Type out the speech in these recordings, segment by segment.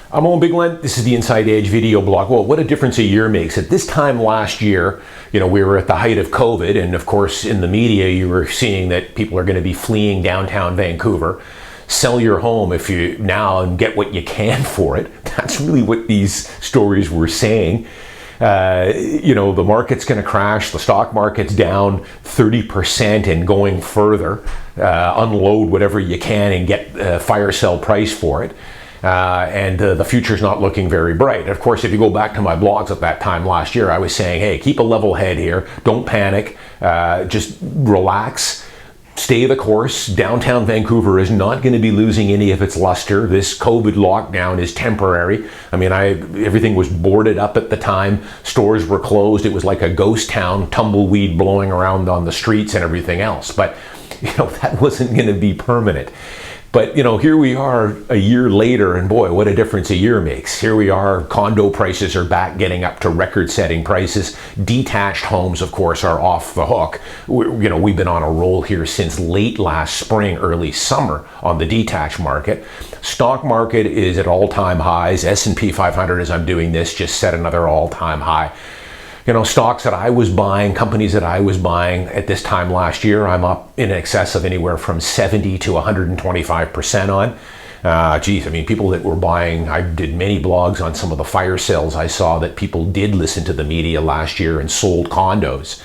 I'm Owen Bigland. This is the Inside Edge video blog. Well, what a difference a year makes. At this time last year, we were at the height of COVID, and of course in the media you were seeing that people are going to be fleeing downtown Vancouver. Sell your home if you now and get what you can for it. That's really what these stories were saying. The market's going to crash. The stock market's down 30% and going further. Unload whatever you can and get a fire sale price for it. And the future's not looking very bright. Of course, if you go back to my blogs at that time last year, I was saying, hey, keep a level head here. Don't panic. Just relax. Stay the course. Downtown Vancouver is not going to be losing any of its luster. This COVID lockdown is temporary. I mean, everything was boarded up at the time. Stores were closed. It was like a ghost town, tumbleweed blowing around on the streets and everything else. But, that wasn't going to be permanent. But, here we are a year later, and boy, what a difference a year makes. Here we are, condo prices are back getting up to record-setting prices. Detached homes, of course, are off the hook. We've been on a roll here since late last spring, early summer on the detached market. Stock market is at all-time highs. S&P 500, as I'm doing this, just set another all-time high. Stocks that I was buying, companies that I was buying at this time last year, I'm up in excess of anywhere from 70 to 125% on. People that were buying, I did many blogs on some of the fire sales I saw that people did listen to the media last year and sold condos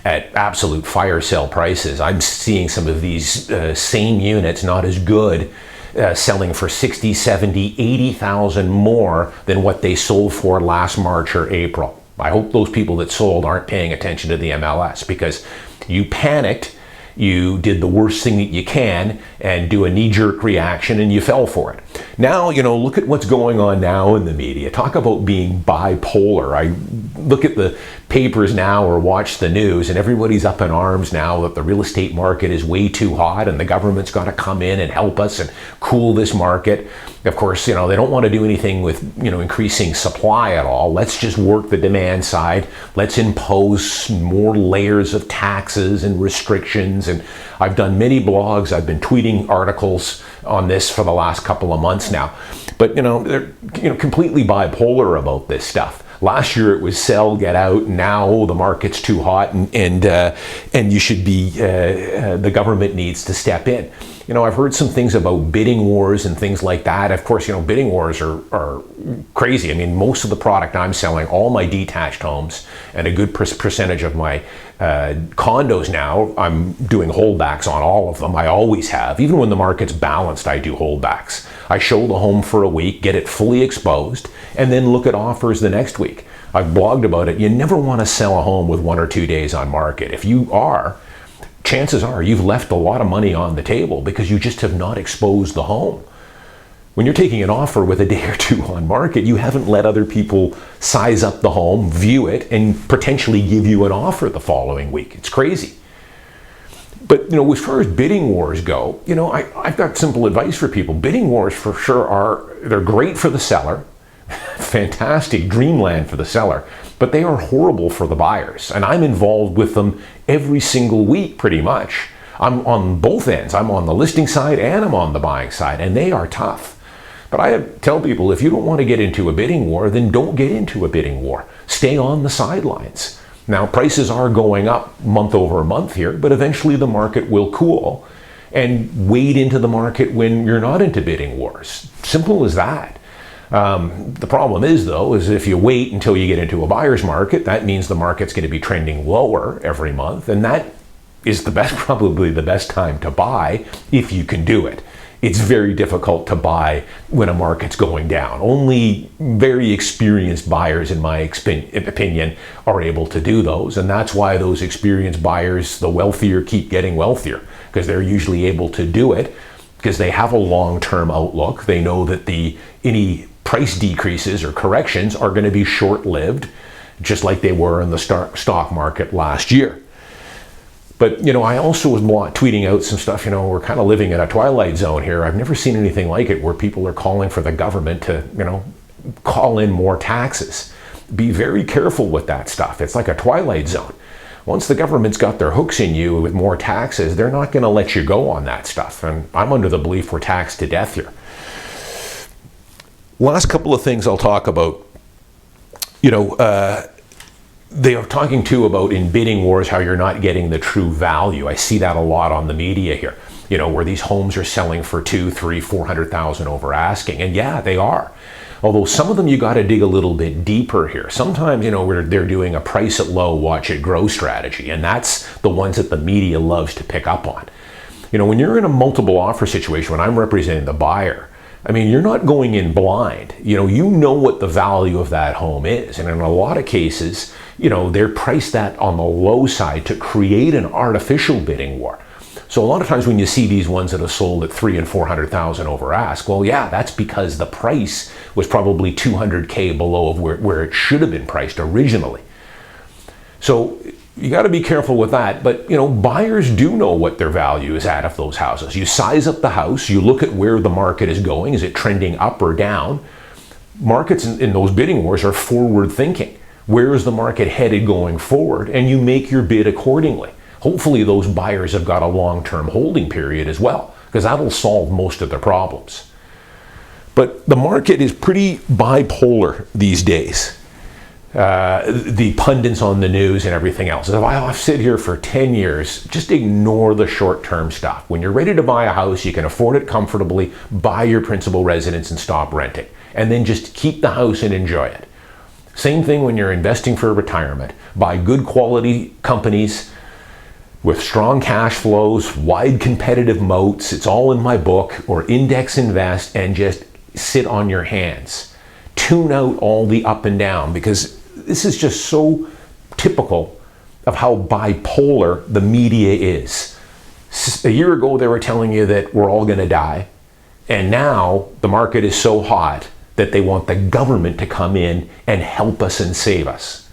at absolute fire sale prices. I'm seeing some of these same units, not as good, selling for 60, 70, 80,000 more than what they sold for last March or April. I hope those people that sold aren't paying attention to the MLS, because you panicked, you did the worst thing that you can and do a knee-jerk reaction and you fell for it. Now, look at what's going on now in the media. Talk about being bipolar. I look at the papers now or watch the news and everybody's up in arms now that the real estate market is way too hot and the government's got to come in and help us and cool this market. Of course, they don't want to do anything with, increasing supply at all. Let's just work the demand side. Let's impose more layers of taxes and restrictions. And I've done many blogs. I've been tweeting articles on this for the last couple of months now. But, they're completely bipolar about this stuff. Last year it was sell, get out, and now the market's too hot and you should be, the government needs to step in. I've heard some things about bidding wars and things like that. Of course, bidding wars are crazy. Most of the product I'm selling, all my detached homes and a good percentage of my condos now, I'm doing holdbacks on all of them. I always have. Even when the market's balanced, I do holdbacks. I show the home for a week, get it fully exposed, and then look at offers the next week. I've blogged about it. You never want to sell a home with 1 or 2 days on market. If you are, chances are you've left a lot of money on the table because you just have not exposed the home. When you're taking an offer with a day or two on market, you haven't let other people size up the home, view it, and potentially give you an offer the following week. It's crazy. But, as far as bidding wars go, I've got simple advice for people. Bidding wars for sure they're great for the seller, fantastic dreamland for the seller, but they are horrible for the buyers. And I'm involved with them every single week, pretty much. I'm on both ends. I'm on the listing side and I'm on the buying side, and they are tough. But I tell people, if you don't want to get into a bidding war, then don't get into a bidding war. Stay on the sidelines. Now, prices are going up month over month here, but eventually the market will cool, and wade into the market when you're not into bidding wars. Simple as that. The problem is, though, is if you wait until you get into a buyer's market, that means the market's going to be trending lower every month, and that is probably the best time to buy if you can do it. It's very difficult to buy when a market's going down. Only very experienced buyers, in my opinion, are able to do those. And that's why those experienced buyers, the wealthier, keep getting wealthier, because they're usually able to do it because they have a long-term outlook. They know that any price decreases or corrections are going to be short-lived, just like they were in the stock market last year. But, I also was tweeting out some stuff, we're kind of living in a twilight zone here. I've never seen anything like it where people are calling for the government to, call in more taxes. Be very careful with that stuff. It's like a twilight zone. Once the government's got their hooks in you with more taxes, they're not going to let you go on that stuff. And I'm under the belief we're taxed to death here. Last couple of things I'll talk about. You know, they are talking too about in bidding wars how you're not getting the true value. I see that a lot on the media here. You know, where these homes are selling for 200,000, 300,000, 400,000 over asking, and yeah, they are. Although some of them you got to dig a little bit deeper here. Sometimes, you know, where they're doing a price it low, watch it grow strategy, and that's the ones that the media loves to pick up on. You know, when you're in a multiple offer situation, when I'm representing the buyer, I mean, you're not going in blind. You know what the value of that home is. And in a lot of cases, you know, they're priced that on the low side to create an artificial bidding war. So a lot of times when you see these ones that have sold at 300,000 and 400,000 over ask, well, yeah, that's because the price was probably 200K below of where it should have been priced originally. So you got to be careful with that. But, you know, buyers do know what their value is at of those houses. You size up the house, you look at where the market is going. Is it trending up or down? Markets in those bidding wars are forward thinking. Where is the market headed going forward? And you make your bid accordingly. Hopefully those buyers have got a long-term holding period as well, because that'll solve most of their problems. But the market is pretty bipolar these days. The pundits on the news and everything else. If I sit here for 10 years, just ignore the short-term stuff. When you're ready to buy a house, you can afford it comfortably, buy your principal residence and stop renting. And then just keep the house and enjoy it. Same thing when you're investing for retirement. Buy good quality companies with strong cash flows, wide competitive moats. It's all in my book. Or index invest and just sit on your hands. Tune out all the up and down, because this is just so typical of how bipolar the media is. A year ago, they were telling you that we're all going to die. And now the market is so hot that they want the government to come in and help us and save us.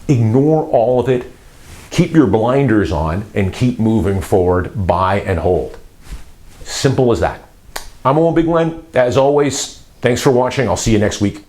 Ignore all of it. Keep your blinders on and keep moving forward. Buy and hold. Simple as that. I'm Owen Bigland. As always, thanks for watching. I'll see you next week.